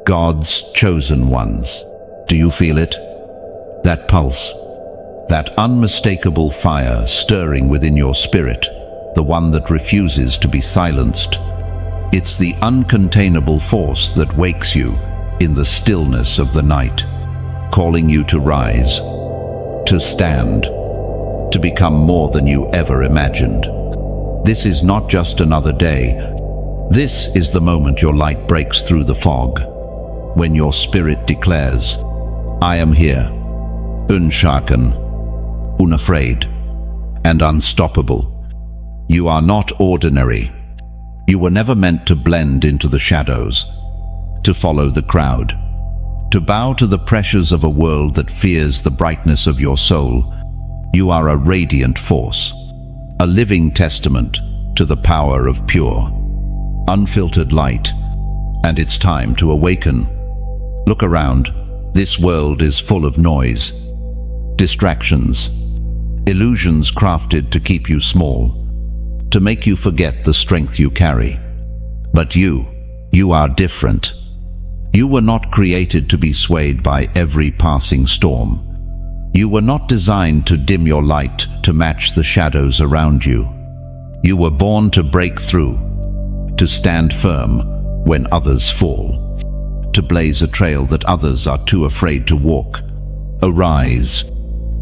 God's chosen ones. Do you feel it? That pulse, that unmistakable fire stirring within your spirit, the one that refuses to be silenced. It's the uncontainable force that wakes you in the stillness of the night, calling you to rise, to stand, to become more than you ever imagined. This is not just another day. This is the moment your light breaks through the fog, when your spirit declares, I am here, unshaken, unafraid, and unstoppable. You are not ordinary. You were never meant to blend into the shadows, to follow the crowd, to bow to the pressures of a world that fears the brightness of your soul. You are a radiant force, a living testament to the power of pure, unfiltered light, and it's time to awaken. Look around. This world is full of noise, distractions, illusions crafted to keep you small, to make you forget the strength you carry. But you are different. You were not created to be swayed by every passing storm. You were not designed to dim your light to match the shadows around you. You were born to break through, to stand firm when others fall, to blaze a trail that others are too afraid to walk. Arise,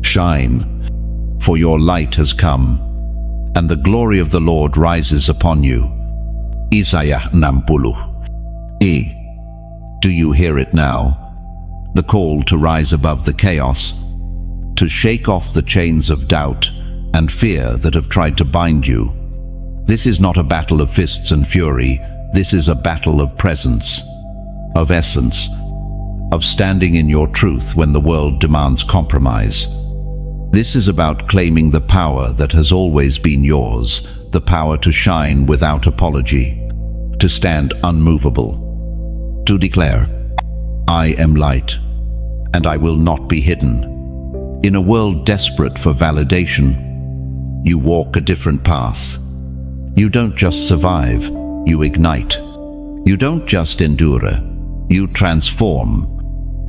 shine, for your light has come, and the glory of the Lord rises upon you. Isaiah 60. Do you hear it now? The call to rise above the chaos, to shake off the chains of doubt and fear that have tried to bind you. This is not a battle of fists and fury. This is a battle of presence, of essence, of standing in your truth when the world demands compromise. This is about claiming the power that has always been yours, the power to shine without apology, to stand unmovable, to declare, I am light, and I will not be hidden. In a world desperate for validation, you walk a different path. You don't just survive, you ignite. You don't just endure, you transform.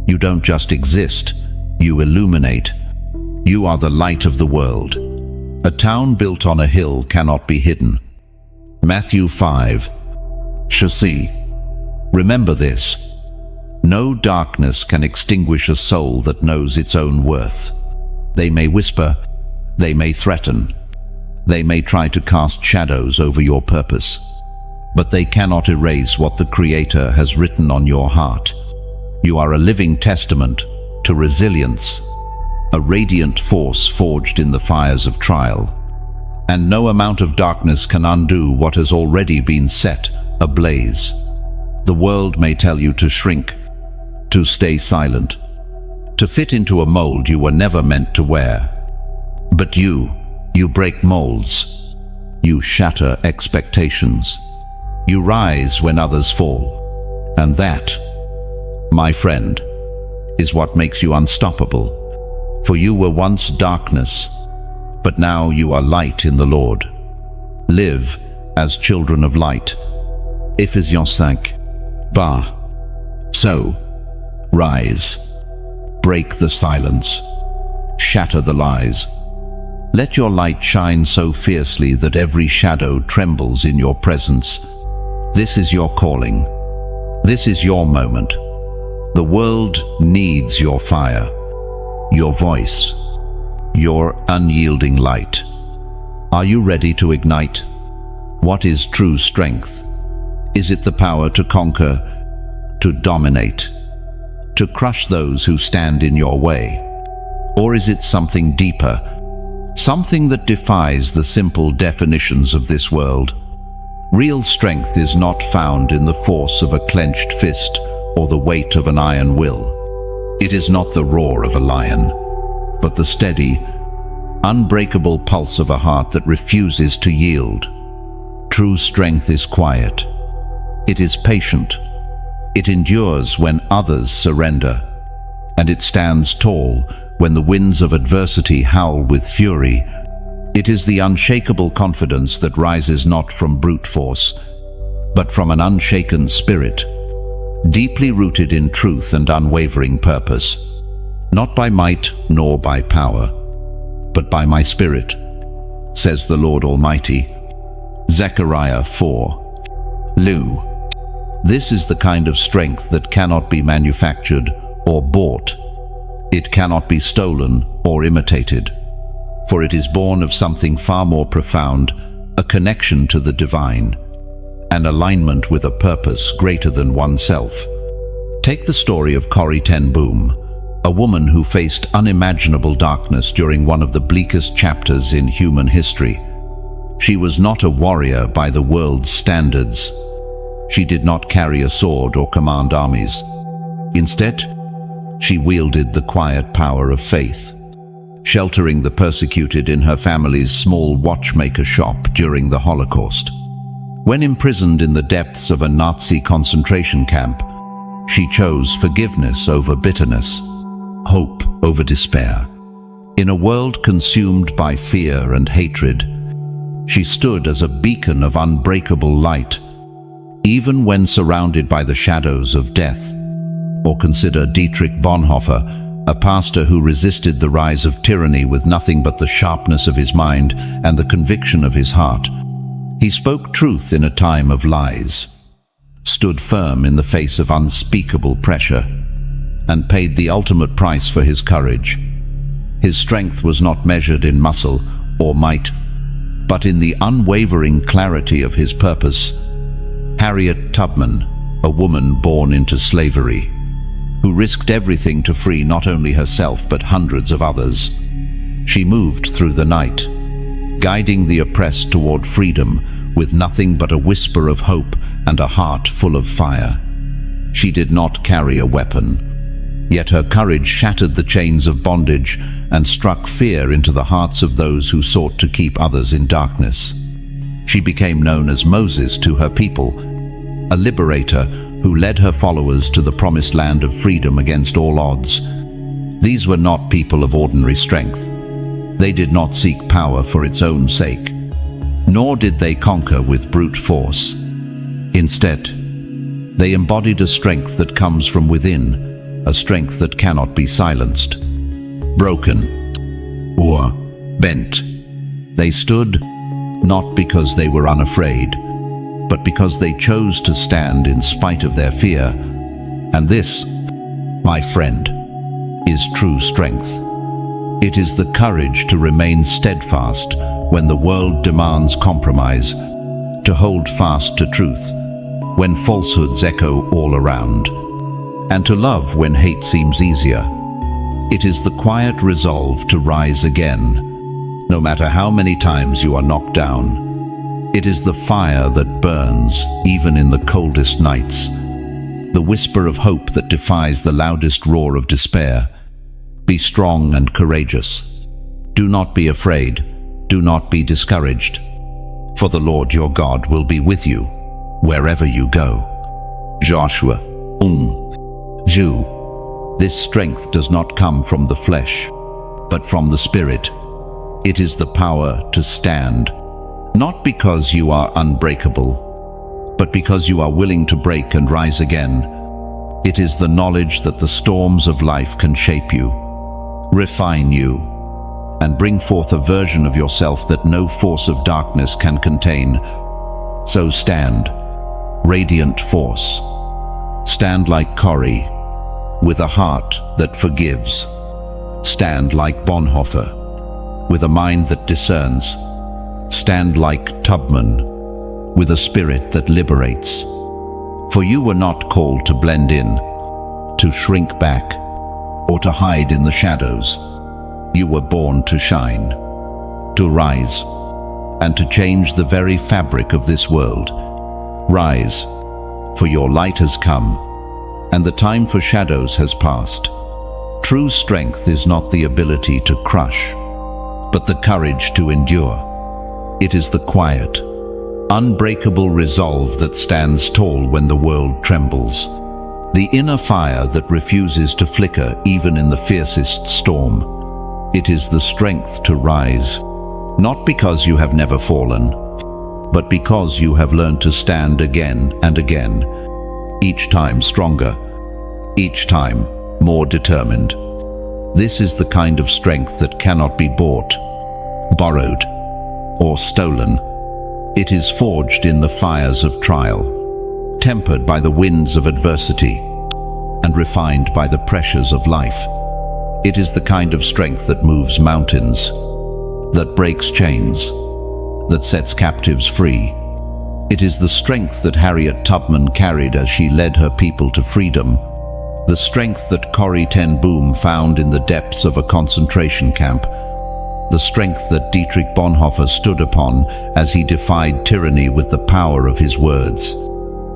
You don't just exist, you illuminate. You are the light of the world. A town built on a hill cannot be hidden. Matthew 5. Chassis. Remember this. No darkness can extinguish a soul that knows its own worth. They may whisper, they may threaten, they may try to cast shadows over your purpose, but they cannot erase what the Creator has written on your heart. You are a living testament to resilience, a radiant force forged in the fires of trial, and no amount of darkness can undo what has already been set ablaze. The world may tell you to shrink, to stay silent, to fit into a mold you were never meant to wear. But you break molds. You shatter expectations. You rise when others fall. And that, my friend, is what makes you unstoppable. For you were once darkness, but now you are light in the Lord. Live as children of light. Ephesians 5. So, rise. Break the silence. Shatter the lies. Let your light shine so fiercely that every shadow trembles in your presence. This is your calling. This is your moment. The world needs your fire, your voice, your unyielding light. Are you ready to ignite? What is true strength? Is it the power to conquer, to dominate, to crush those who stand in your way? Or is it something deeper, something that defies the simple definitions of this world? Real strength is not found in the force of a clenched fist or the weight of an iron will. It is not the roar of a lion, but the steady, unbreakable pulse of a heart that refuses to yield. True strength is quiet. It is patient. It endures when others surrender, and it stands tall when the winds of adversity howl with fury. It is the unshakable confidence that rises not from brute force, but from an unshaken spirit. deeply rooted in truth and unwavering purpose, not by might nor by power, but by my Spirit, says the Lord Almighty. Zechariah 4. Lu. This is the kind of strength that cannot be manufactured or bought. It cannot be stolen or imitated, for it is born of something far more profound, a connection to the divine, an alignment with a purpose greater than oneself. Take the story of Corrie ten Boom, a woman who faced unimaginable darkness during one of the bleakest chapters in human history. She was not a warrior by the world's standards. She did not carry a sword or command armies. Instead, she wielded the quiet power of faith, sheltering the persecuted in her family's small watchmaker shop during the Holocaust. When imprisoned in the depths of a Nazi concentration camp, she chose forgiveness over bitterness, hope over despair. In a world consumed by fear and hatred, she stood as a beacon of unbreakable light, even when surrounded by the shadows of death. Or consider Dietrich Bonhoeffer, a pastor who resisted the rise of tyranny with nothing but the sharpness of his mind and the conviction of his heart. He spoke truth in a time of lies, stood firm in the face of unspeakable pressure, and paid the ultimate price for his courage. His strength was not measured in muscle or might, but in the unwavering clarity of his purpose. Harriet Tubman, a woman born into slavery, who risked everything to free not only herself but hundreds of others. She moved through the night, guiding the oppressed toward freedom with nothing but a whisper of hope and a heart full of fire. She did not carry a weapon, yet her courage shattered the chains of bondage and struck fear into the hearts of those who sought to keep others in darkness. She became known as Moses to her people, a liberator who led her followers to the promised land of freedom against all odds. These were not people of ordinary strength. They did not seek power for its own sake, nor did they conquer with brute force. Instead, they embodied a strength that comes from within, a strength that cannot be silenced. Broken or bent, they stood not because they were unafraid, but because they chose to stand in spite of their fear. And this, my friend, is true strength. It is the courage to remain steadfast when the world demands compromise, to hold fast to truth when falsehoods echo all around, and to love when hate seems easier. It is the quiet resolve to rise again, no matter how many times you are knocked down. It is the fire that burns even in the coldest nights, the whisper of hope that defies the loudest roar of despair. Be strong and courageous. Do not be afraid. Do not be discouraged. For the Lord your God will be with you wherever you go. Joshua 1:2. This strength does not come from the flesh, but from the Spirit. It is the power to stand, not because you are unbreakable, but because you are willing to break and rise again. It is the knowledge that the storms of life can shape you, refine you, and bring forth a version of yourself that no force of darkness can contain. So stand, radiant force. Stand like Corrie, with a heart that forgives. Stand like Bonhoeffer, with a mind that discerns. Stand like Tubman, with a spirit that liberates. For you were not called to blend in, to shrink back, or to hide in the shadows. You were born to shine, to rise, and to change the very fabric of this world. Rise, for your light has come, and the time for shadows has passed. True strength is not the ability to crush, but the courage to endure. It is the quiet, unbreakable resolve that stands tall when the world trembles. The inner fire that refuses to flicker even in the fiercest storm. It is the strength to rise, not because you have never fallen, but because you have learned to stand again and again. each time stronger, each time more determined. This is the kind of strength that cannot be bought, borrowed, or stolen. It is forged in the fires of trial, tempered by the winds of adversity, and refined by the pressures of life. It is the kind of strength that moves mountains, that breaks chains, that sets captives free. It is the strength that Harriet Tubman carried as she led her people to freedom, the strength that Corrie ten Boom found in the depths of a concentration camp, the strength that Dietrich Bonhoeffer stood upon as he defied tyranny with the power of his words.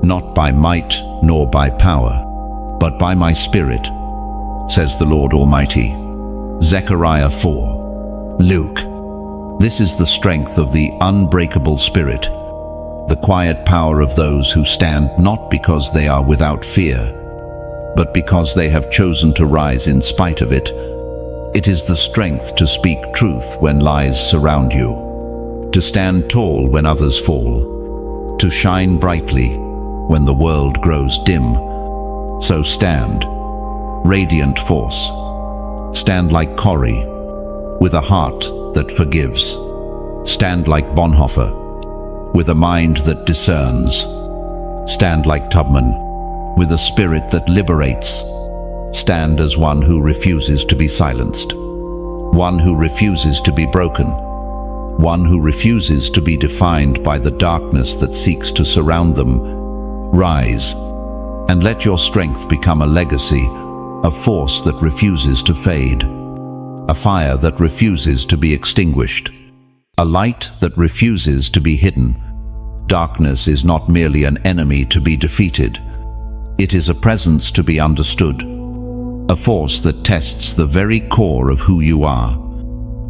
Not by might nor by power, but by my Spirit, says the Lord Almighty. Zechariah 4. Luke. This is the strength of the unbreakable spirit, the quiet power of those who stand not because they are without fear, but because they have chosen to rise in spite of it. It is the strength to speak truth when lies surround you, to stand tall when others fall, to shine brightly when the world grows dim. So stand, radiant force. Stand like Corrie, with a heart that forgives. Stand like Bonhoeffer, with a mind that discerns. Stand like Tubman, with a spirit that liberates. Stand as one who refuses to be silenced, one who refuses to be broken, one who refuses to be defined by the darkness that seeks to surround them. Rise, and let your strength become a legacy, a force that refuses to fade, a fire that refuses to be extinguished, a light that refuses to be hidden. Darkness is not merely an enemy to be defeated. It is a presence to be understood, a force that tests the very core of who you are.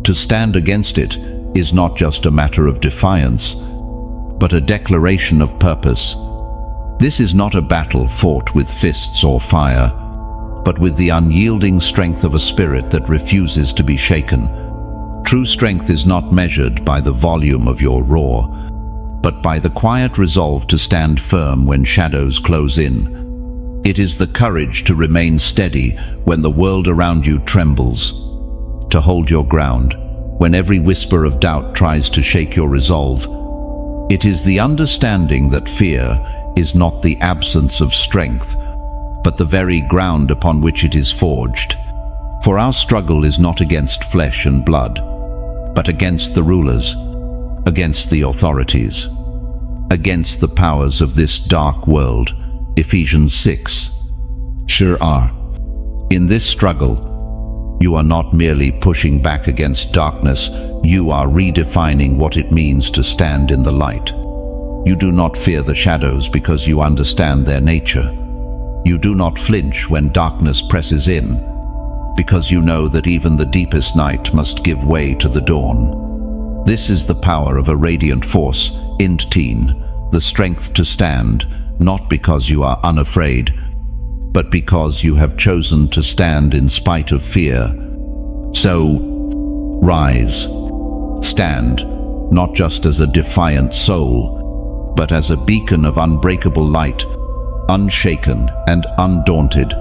To stand against it is not just a matter of defiance, but a declaration of purpose. This is not a battle fought with fists or fire, but with the unyielding strength of a spirit that refuses to be shaken. True strength is not measured by the volume of your roar, but by the quiet resolve to stand firm when shadows close in. It is the courage to remain steady when the world around you trembles, to hold your ground when every whisper of doubt tries to shake your resolve. It is the understanding that fear is not the absence of strength, but the very ground upon which it is forged. For our struggle is not against flesh and blood, but against the rulers, against the authorities, against the powers of this dark world. Ephesians 6. Sure are. In this struggle, you are not merely pushing back against darkness, you are redefining what it means to stand in the light. You do not fear the shadows because you understand their nature. You do not flinch when darkness presses in, because you know that even the deepest night must give way to the dawn. This is the power of a radiant force, Intteen, the strength to stand, not because you are unafraid, but because you have chosen to stand in spite of fear. So, rise. Stand, not just as a defiant soul, but as a beacon of unbreakable light, unshaken and undaunted.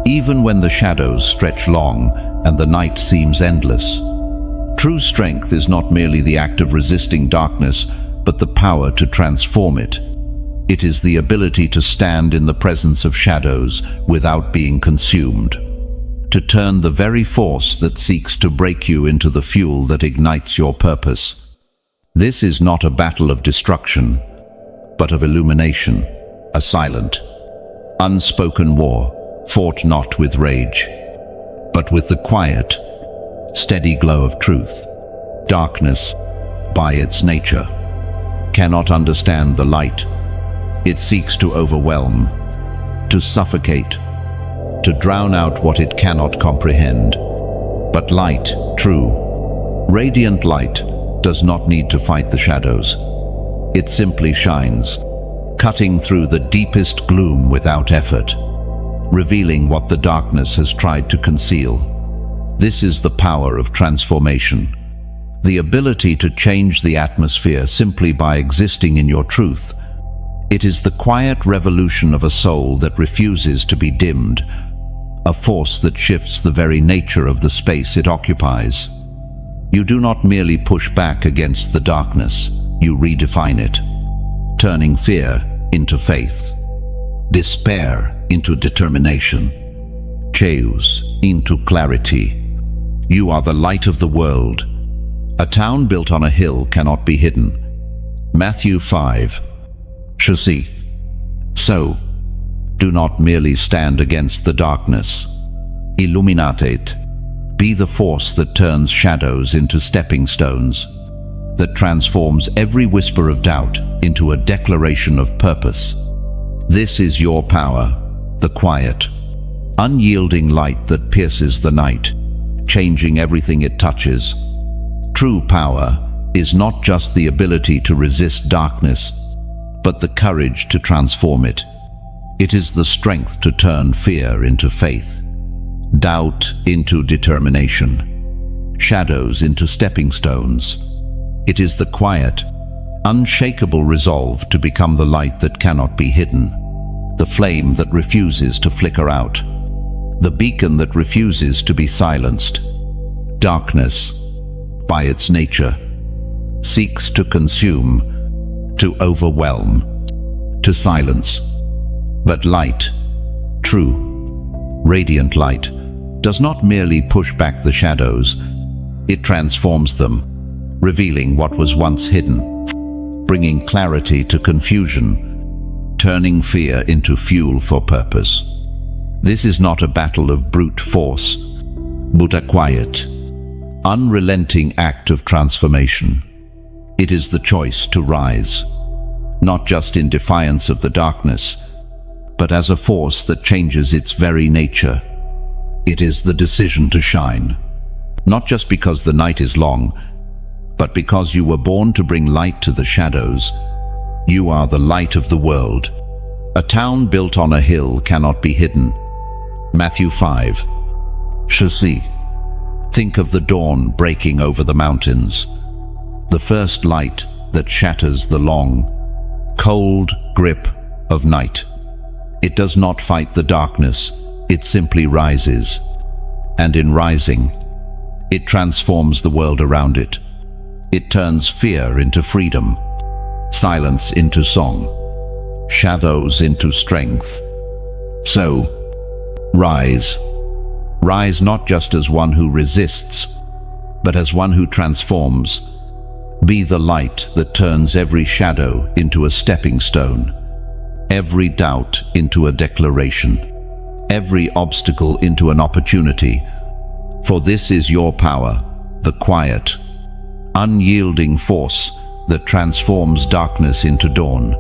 Even when the shadows stretch long and the night seems endless. True strength is not merely the act of resisting darkness, but the power to transform it. It is the ability to stand in the presence of shadows without being consumed, to turn the very force that seeks to break you into the fuel that ignites your purpose. This is not a battle of destruction, but of illumination, a silent, unspoken war, fought not with rage, but with the quiet, steady glow of truth. Darkness, by its nature, cannot understand the light. It seeks to overwhelm, to suffocate, to drown out what it cannot comprehend. But light, true, radiant light, does not need to fight the shadows. It simply shines, cutting through the deepest gloom without effort, revealing what the darkness has tried to conceal. This is the power of transformation, the ability to change the atmosphere simply by existing in your truth. It is the quiet revolution of a soul that refuses to be dimmed, a force that shifts the very nature of the space it occupies. You do not merely push back against the darkness, you redefine it, turning fear into faith, despair into determination, chaos into clarity. You are the light of the world. A town built on a hill cannot be hidden. Matthew 5. Shasi. So, do not merely stand against the darkness. Illuminate it. Be the force that turns shadows into stepping stones, that transforms every whisper of doubt into a declaration of purpose. This is your power, the quiet, unyielding light that pierces the night, changing everything it touches. True power is not just the ability to resist darkness, but the courage to transform it. It is the strength to turn fear into faith, doubt into determination, shadows into stepping stones. It is the quiet, unshakable resolve to become the light that cannot be hidden, the flame that refuses to flicker out, the beacon that refuses to be silenced. Darkness, by its nature, seeks to consume, to overwhelm, to silence. But light, true, radiant light, does not merely push back the shadows, it transforms them, revealing what was once hidden, bringing clarity to confusion, turning fear into fuel for purpose. This is not a battle of brute force, but a quiet, unrelenting act of transformation. It is the choice to rise, not just in defiance of the darkness, but as a force that changes its very nature. It is the decision to shine, not just because the night is long, but because you were born to bring light to the shadows. You are the light of the world. A town built on a hill cannot be hidden. Matthew 5. Shasi. Think of the dawn breaking over the mountains, the first light that shatters the long, cold grip of night. It does not fight the darkness, it simply rises. And in rising, it transforms the world around it. It turns fear into freedom, silence into song, shadows into strength. So, rise. Rise not just as one who resists, but as one who transforms. Be the light that turns every shadow into a stepping stone, every doubt into a declaration, every obstacle into an opportunity. For this is your power, the quiet, unyielding force that transforms darkness into dawn.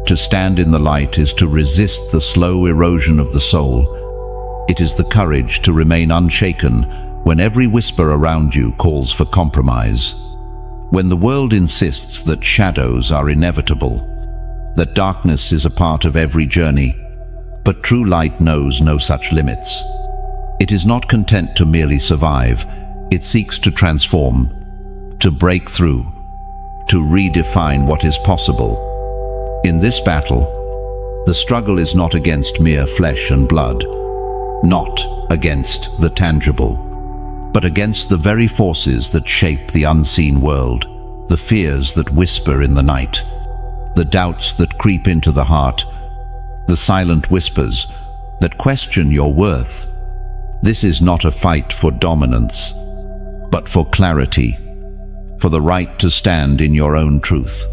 To stand in the light is to resist the slow erosion of the soul. It is the courage to remain unshaken when every whisper around you calls for compromise. When the world insists that shadows are inevitable, that darkness is a part of every journey, but true light knows no such limits. It is not content to merely survive, it seeks to transform, to break through, to redefine what is possible. In this battle, the struggle is not against mere flesh and blood, not against the tangible, but against the very forces that shape the unseen world, the fears that whisper in the night, the doubts that creep into the heart, the silent whispers that question your worth. This is not a fight for dominance, but for clarity, for the right to stand in your own truth,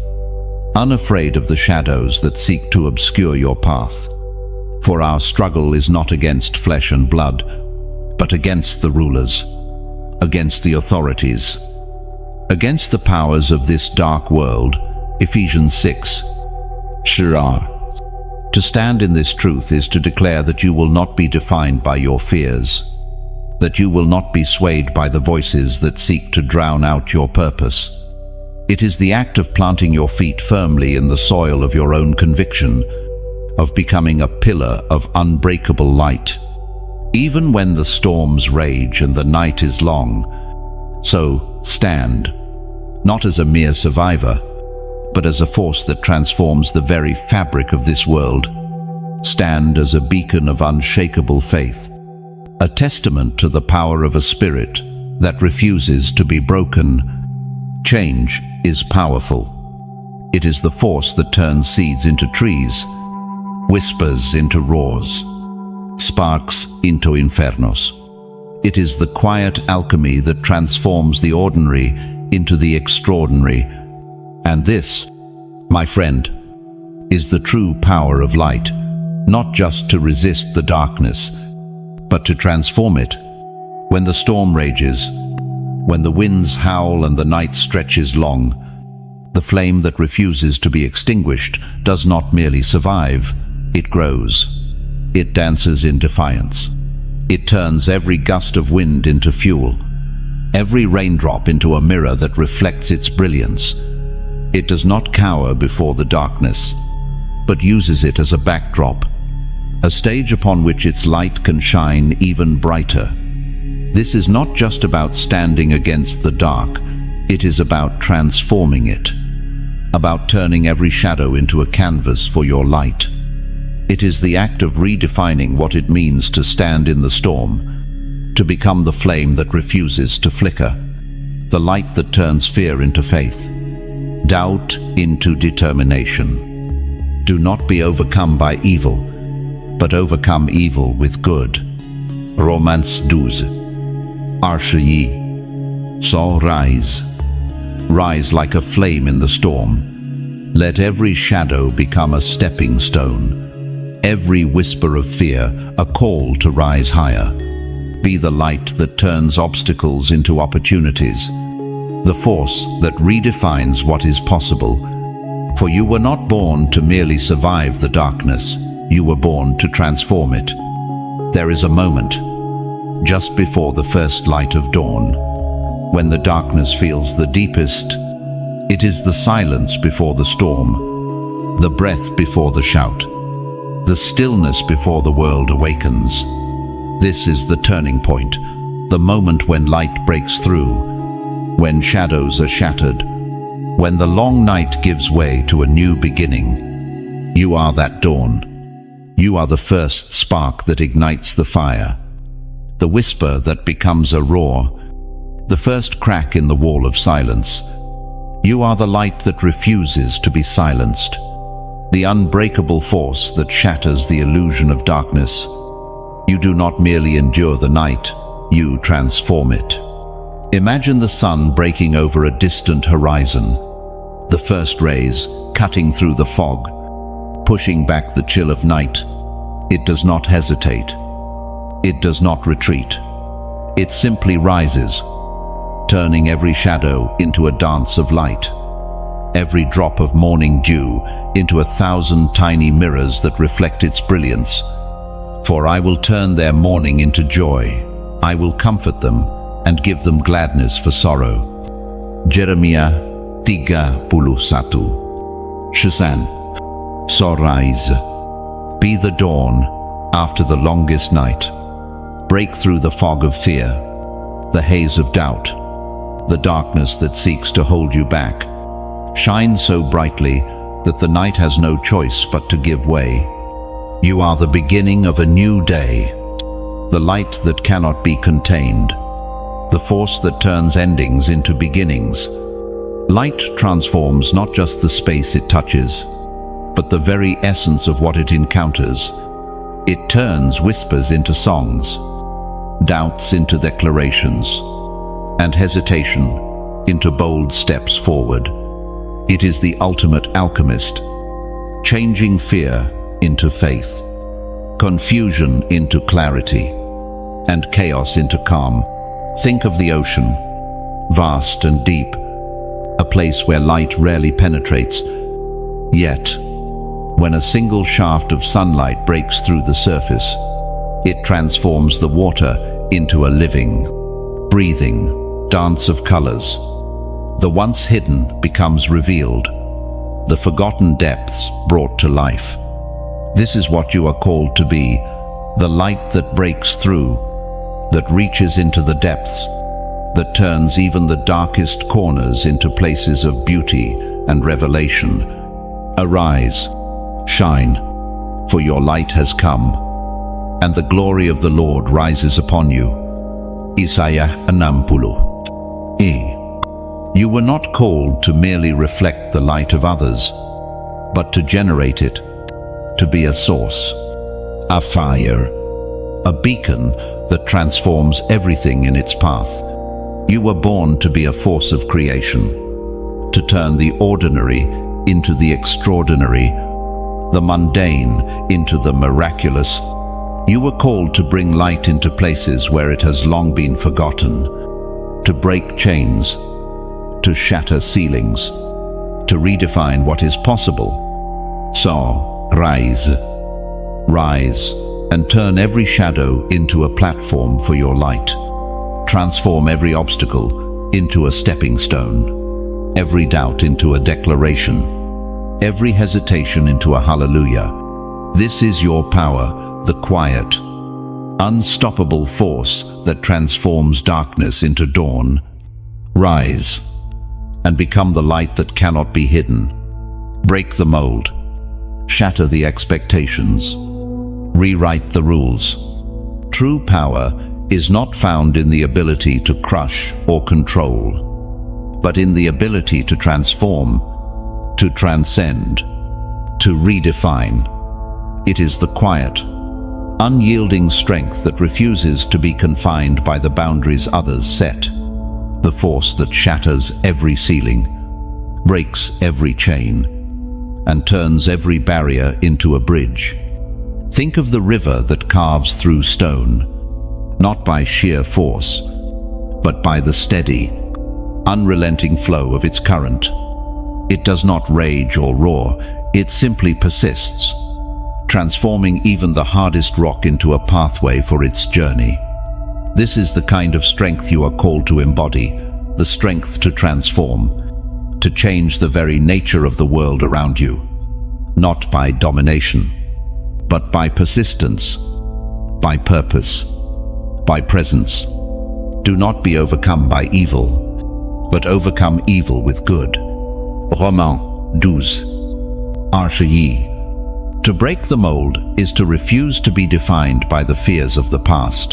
unafraid of the shadows that seek to obscure your path. For our struggle is not against flesh and blood, but against the rulers, against the authorities, against the powers of this dark world. Ephesians 6. Shirah. To stand in this truth is to declare that you will not be defined by your fears, that you will not be swayed by the voices that seek to drown out your purpose. It is the act of planting your feet firmly in the soil of your own conviction, of becoming a pillar of unbreakable light, even when the storms rage and the night is long. So stand, not as a mere survivor, but as a force that transforms the very fabric of this world. Stand as a beacon of unshakable faith, a testament to the power of a spirit that refuses to be broken. Change is powerful. It is the force that turns seeds into trees, whispers into roars, sparks into infernos. It is the quiet alchemy that transforms the ordinary into the extraordinary. And this, my friend, is the true power of light, not just to resist the darkness, but to transform it. When the storm rages, when the winds howl and the night stretches long, the flame that refuses to be extinguished does not merely survive, it grows. It dances in defiance. It turns every gust of wind into fuel, every raindrop into a mirror that reflects its brilliance. It does not cower before the darkness, but uses it as a backdrop, a stage upon which its light can shine even brighter. This is not just about standing against the dark, it is about transforming it, about turning every shadow into a canvas for your light. It is the act of redefining what it means to stand in the storm, to become the flame that refuses to flicker, the light that turns fear into faith, doubt into determination. Do not be overcome by evil, but overcome evil with good. Romans 12. Archeyi. So rise. Rise like a flame in the storm. Let every shadow become a stepping stone. Every whisper of fear, a call to rise higher. Be the light that turns obstacles into opportunities, the force that redefines what is possible. For you were not born to merely survive the darkness, you were born to transform it. There is a moment, just before the first light of dawn, when the darkness feels the deepest. It is the silence before the storm, the breath before the shout, the stillness before the world awakens. This is the turning point, the moment when light breaks through, when shadows are shattered, when the long night gives way to a new beginning. You are that dawn. You are the first spark that ignites the fire, the whisper that becomes a roar, the first crack in the wall of silence. You are the light that refuses to be silenced, the unbreakable force that shatters the illusion of darkness. You do not merely endure the night, you transform it. Imagine the sun breaking over a distant horizon, the first rays cutting through the fog, pushing back the chill of night. It does not hesitate. It does not retreat. It simply rises, turning every shadow into a dance of light, every drop of morning dew into 1,000 tiny mirrors that reflect its brilliance. For I will turn their mourning into joy. I will comfort them and give them gladness for sorrow. Jeremiah 31. Shazan. So rise. Be the dawn after the longest night. Break through the fog of fear, the haze of doubt, the darkness that seeks to hold you back. Shine so brightly that the night has no choice but to give way. You are the beginning of a new day, the light that cannot be contained, the force that turns endings into beginnings. Light transforms not just the space it touches, but the very essence of what it encounters. It turns whispers into songs, doubts into declarations, and hesitation into bold steps forward. It is the ultimate alchemist, changing fear into faith, confusion into clarity, and chaos into calm. Think of the ocean, vast and deep, a place where light rarely penetrates. Yet, when a single shaft of sunlight breaks through the surface, it transforms the water into a living, breathing dance of colors. The once hidden becomes revealed, the forgotten depths brought to life. This is what you are called to be, the light that breaks through, that reaches into the depths, that turns even the darkest corners into places of beauty and revelation. Arise, shine, for your light has come, and the glory of the Lord rises upon you. Isaiah 60. You were not called to merely reflect the light of others, but to generate it, to be a source, a fire, a beacon that transforms everything in its path. You were born to be a force of creation, to turn the ordinary into the extraordinary, the mundane into the miraculous. You were called to bring light into places where it has long been forgotten, to break chains, to shatter ceilings, to redefine what is possible. So, rise, and turn every shadow into a platform for your light. Transform every obstacle into a stepping stone, every doubt into a declaration, every hesitation into a hallelujah. This is your power, the quiet, unstoppable force that transforms darkness into dawn. Rise and become the light that cannot be hidden. Break the mold, shatter the expectations, rewrite the rules. True power is not found in the ability to crush or control, but in the ability to transform, to transcend, to redefine. It is the quiet, unyielding strength that refuses to be confined by the boundaries others set, the force that shatters every ceiling, breaks every chain, and turns every barrier into a bridge. Think of the river that carves through stone, not by sheer force, but by the steady, unrelenting flow of its current. It does not rage or roar, it simply persists, transforming even the hardest rock into a pathway for its journey. This is the kind of strength you are called to embody, the strength to transform, to change the very nature of the world around you, not by domination, but by persistence, by purpose, by presence. Do not be overcome by evil, but overcome evil with good. Romains 12. Archeyi. To break the mold is to refuse to be defined by the fears of the past,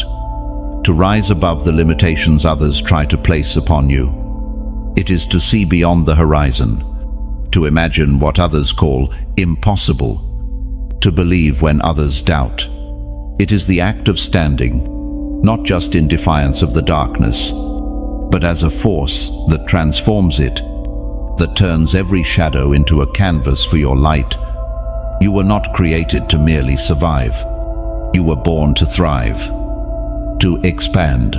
to rise above the limitations others try to place upon you. It is to see beyond the horizon, to imagine what others call impossible, to believe when others doubt. It is the act of standing, not just in defiance of the darkness, but as a force that transforms it, that turns every shadow into a canvas for your light. You were not created to merely survive. You were born to thrive, to expand,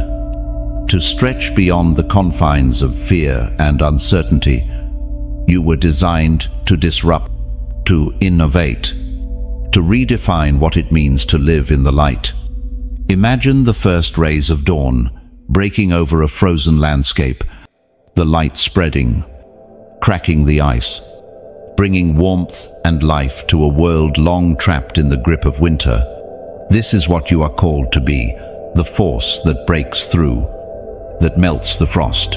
to stretch beyond the confines of fear and uncertainty. You were designed to disrupt, to innovate, to redefine what it means to live in the light. Imagine the first rays of dawn breaking over a frozen landscape, the light spreading, cracking the ice, bringing warmth and life to a world long trapped in the grip of winter. This is what you are called to be, the force that breaks through, that melts the frost,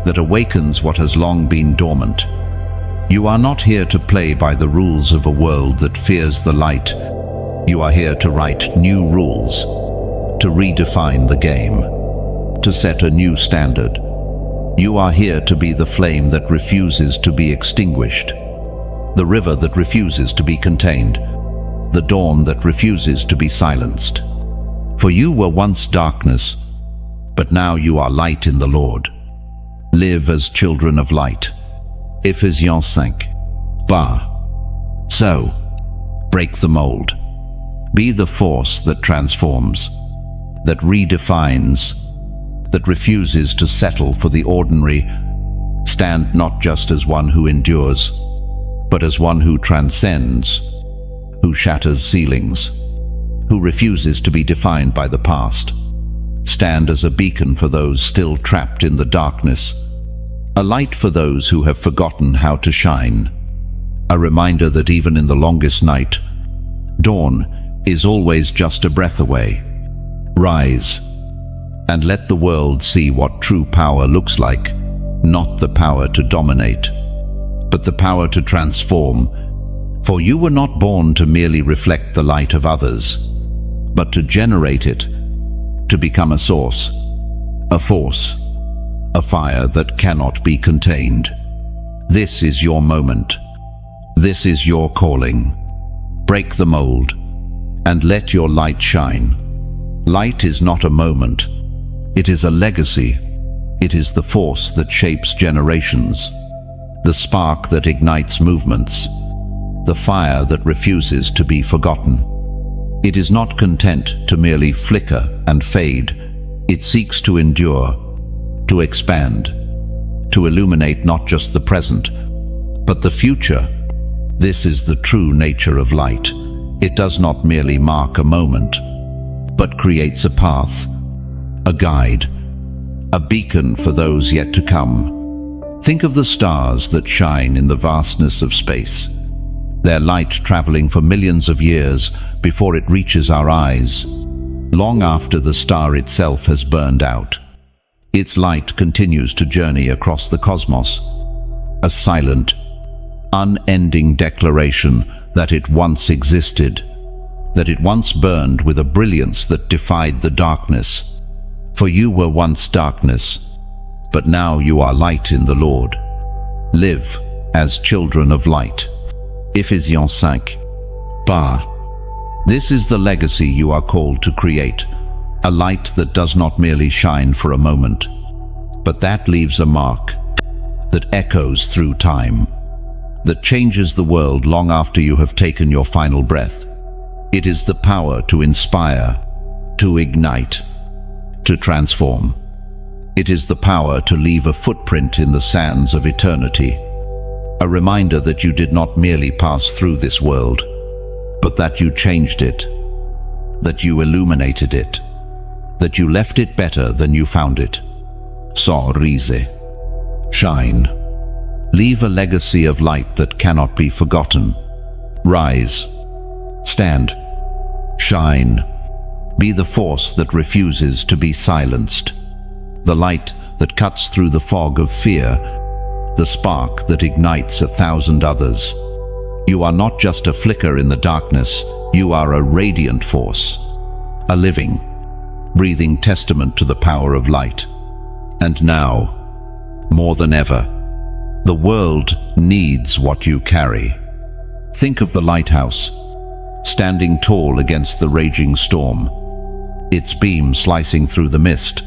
that awakens what has long been dormant. You are not here to play by the rules of a world that fears the light. You are here to write new rules, to redefine the game, to set a new standard. You are here to be the flame that refuses to be extinguished, the river that refuses to be contained, the dawn that refuses to be silenced. For you were once darkness, but now you are light in the Lord. Live as children of light. Ephesians 5. So, break the mold. Be the force that transforms, that redefines, that refuses to settle for the ordinary. Stand not just as one who endures, but as one who transcends, who shatters ceilings, who refuses to be defined by the past. Stand as a beacon for those still trapped in the darkness, a light for those who have forgotten how to shine, a reminder that even in the longest night, dawn is always just a breath away. Rise, and let the world see what true power looks like, not the power to dominate, but the power to transform. For you were not born to merely reflect the light of others, but to generate it, to become a source, a force, a fire that cannot be contained. This is your moment. This is your calling. Break the mold and let your light shine. Light is not a moment. It is a legacy. It is the force that shapes generations, the spark that ignites movements, the fire that refuses to be forgotten. It is not content to merely flicker and fade. It seeks to endure, to expand, to illuminate not just the present, but the future. This is the true nature of light. It does not merely mark a moment, but creates a path, a guide, a beacon for those yet to come. Think of the stars that shine in the vastness of space, their light traveling for millions of years before it reaches our eyes. Long after the star itself has burned out, its light continues to journey across the cosmos, a silent, unending declaration that it once existed, that it once burned with a brilliance that defied the darkness. For you were once darkness, but now you are light in the Lord. Live as children of light. Ephesians 5. This is the legacy you are called to create, a light that does not merely shine for a moment, but that leaves a mark, that echoes through time, that changes the world long after you have taken your final breath. It is the power to inspire, to ignite, to transform. It is the power to leave a footprint in the sands of eternity, a reminder that you did not merely pass through this world, but that you changed it, that you illuminated it, that you left it better than you found it. Rise. Shine. Leave a legacy of light that cannot be forgotten. Rise. Stand. Shine. Be the force that refuses to be silenced. The light that cuts through the fog of fear. The spark that ignites 1,000 others. You are not just a flicker in the darkness. You are a radiant force. A living, breathing testament to the power of light. And now, more than ever, the world needs what you carry. Think of the lighthouse, standing tall against the raging storm, its beam slicing through the mist,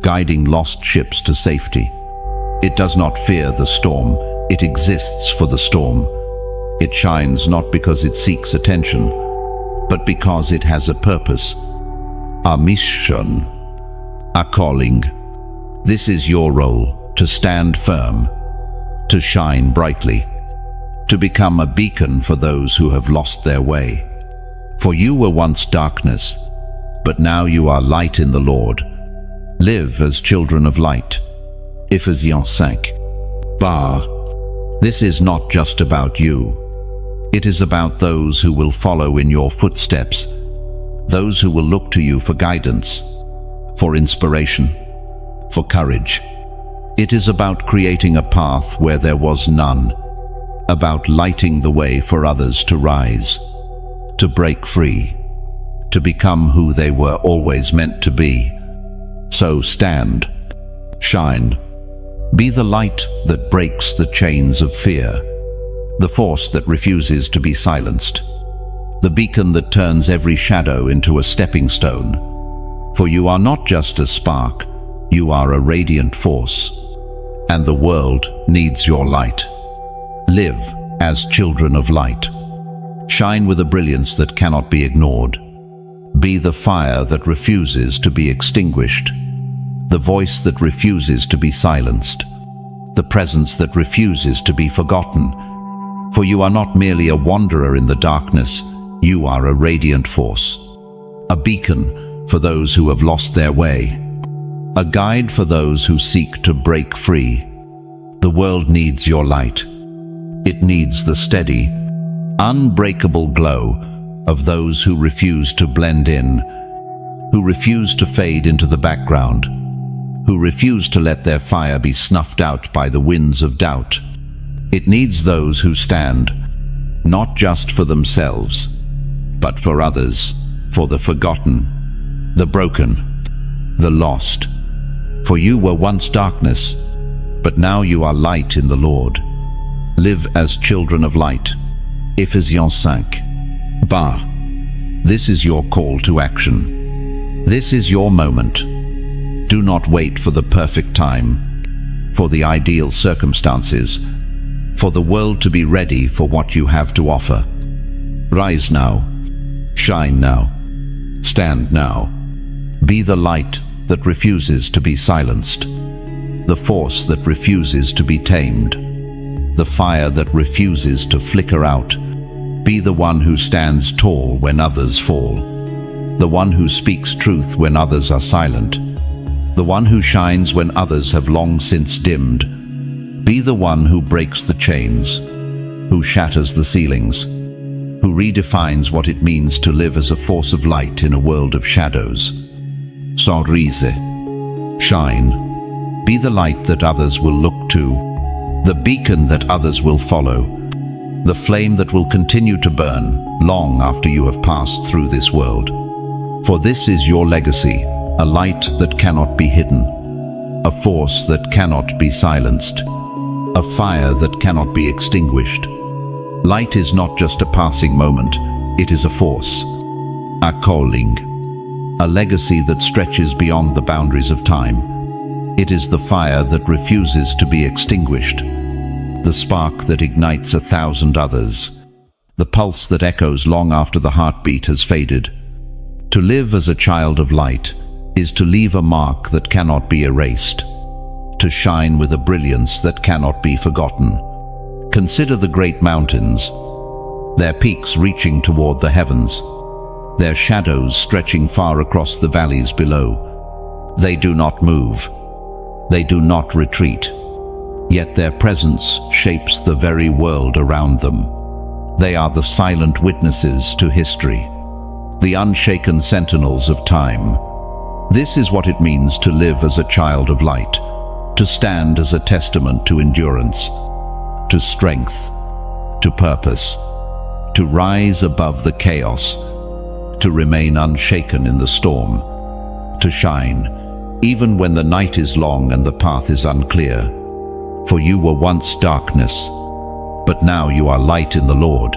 guiding lost ships to safety. It does not fear the storm, it exists for the storm. It shines not because it seeks attention, but because it has a purpose, a mission, a calling. This is your role, to stand firm, to shine brightly, to become a beacon for those who have lost their way. For you were once darkness, but now you are light in the Lord. Live as children of light. Ephesians 5. This is not just about you. It is about those who will follow in your footsteps, those who will look to you for guidance, for inspiration, for courage. It is about creating a path where there was none, about lighting the way for others to rise, to break free, to become who they were always meant to be. So stand, shine, be the light that breaks the chains of fear, the force that refuses to be silenced, the beacon that turns every shadow into a stepping stone. For you are not just a spark, you are a radiant force, and the world needs your light. Live as children of light. Shine with a brilliance that cannot be ignored. Be the fire that refuses to be extinguished, the voice that refuses to be silenced, the presence that refuses to be forgotten. For you are not merely a wanderer in the darkness, you are a radiant force, a beacon for those who have lost their way, a guide for those who seek to break free. The world needs your light. It needs the steady, unbreakable glow of those who refuse to blend in, who refuse to fade into the background, who refuse to let their fire be snuffed out by the winds of doubt. It needs those who stand, not just for themselves, but for others, for the forgotten, the broken, the lost. For you were once darkness, but now you are light in the Lord. Live as children of light. Ephesians 5. Bah. This is your call to action. This is your moment. Do not wait for the perfect time, for the ideal circumstances, for the world to be ready for what you have to offer. Rise now. Shine now. Stand now. Be the light that refuses to be silenced, the force that refuses to be tamed, the fire that refuses to flicker out. Be the one who stands tall when others fall, the one who speaks truth when others are silent, the one who shines when others have long since dimmed. Be the one who breaks the chains, who shatters the ceilings, who redefines what it means to live as a force of light in a world of shadows. Sorrise. Shine. Be the light that others will look to, the beacon that others will follow, the flame that will continue to burn long after you have passed through this world. For this is your legacy, a light that cannot be hidden, a force that cannot be silenced, a fire that cannot be extinguished. Light is not just a passing moment, it is a force, a calling, a legacy that stretches beyond the boundaries of time. It is the fire that refuses to be extinguished, the spark that ignites 1,000 others, the pulse that echoes long after the heartbeat has faded. To live as a child of light is to leave a mark that cannot be erased, to shine with a brilliance that cannot be forgotten. Consider the great mountains, their peaks reaching toward the heavens, their shadows stretching far across the valleys below. They do not move. They do not retreat. Yet their presence shapes the very world around them. They are the silent witnesses to history, the unshaken sentinels of time. This is what it means to live as a child of light, to stand as a testament to endurance, to strength, to purpose, to rise above the chaos, to remain unshaken in the storm, to shine, even when the night is long and the path is unclear. For you were once darkness, but now you are light in the Lord.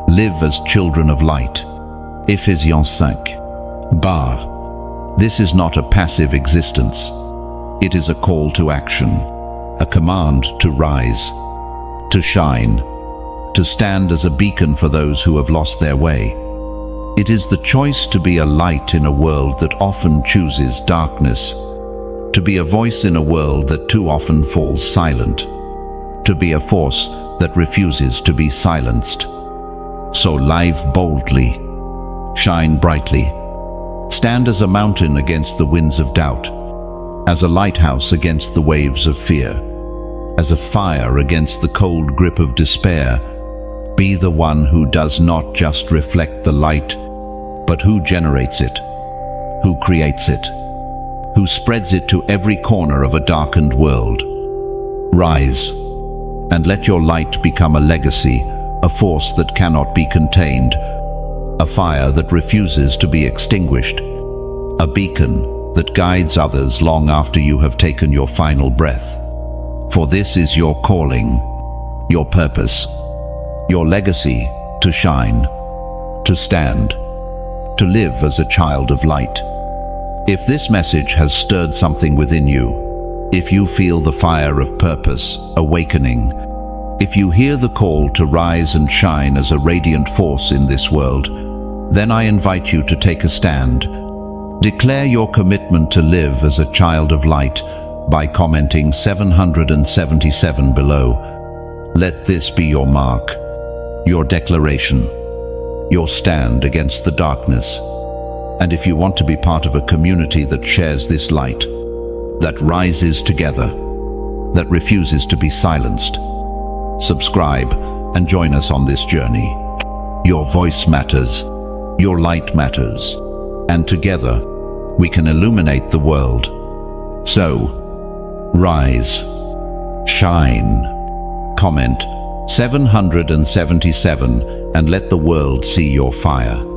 Live as children of light. Ephesians 5. Bah. This is not a passive existence. It is a call to action, a command to rise, to shine, to stand as a beacon for those who have lost their way. It is the choice to be a light in a world that often chooses darkness, to be a voice in a world that too often falls silent, to be a force that refuses to be silenced. So live boldly, shine brightly, stand as a mountain against the winds of doubt, as a lighthouse against the waves of fear, as a fire against the cold grip of despair. Be the one who does not just reflect the light, but who generates it, who creates it, who spreads it to every corner of a darkened world. Rise, and let your light become a legacy, a force that cannot be contained, a fire that refuses to be extinguished, a beacon that guides others long after you have taken your final breath. For this is your calling, your purpose, your legacy, to shine, to stand, to live as a child of light. If this message has stirred something within you, if you feel the fire of purpose awakening, if you hear the call to rise and shine as a radiant force in this world, then I invite you to take a stand. Declare your commitment to live as a child of light by commenting 777 below. Let this be your mark, your declaration, your stand against the darkness. And if you want to be part of a community that shares this light, that rises together, that refuses to be silenced, subscribe and join us on this journey. Your voice matters, your light matters, and together we can illuminate the world. So, rise, shine, comment 777 and let the world see your fire.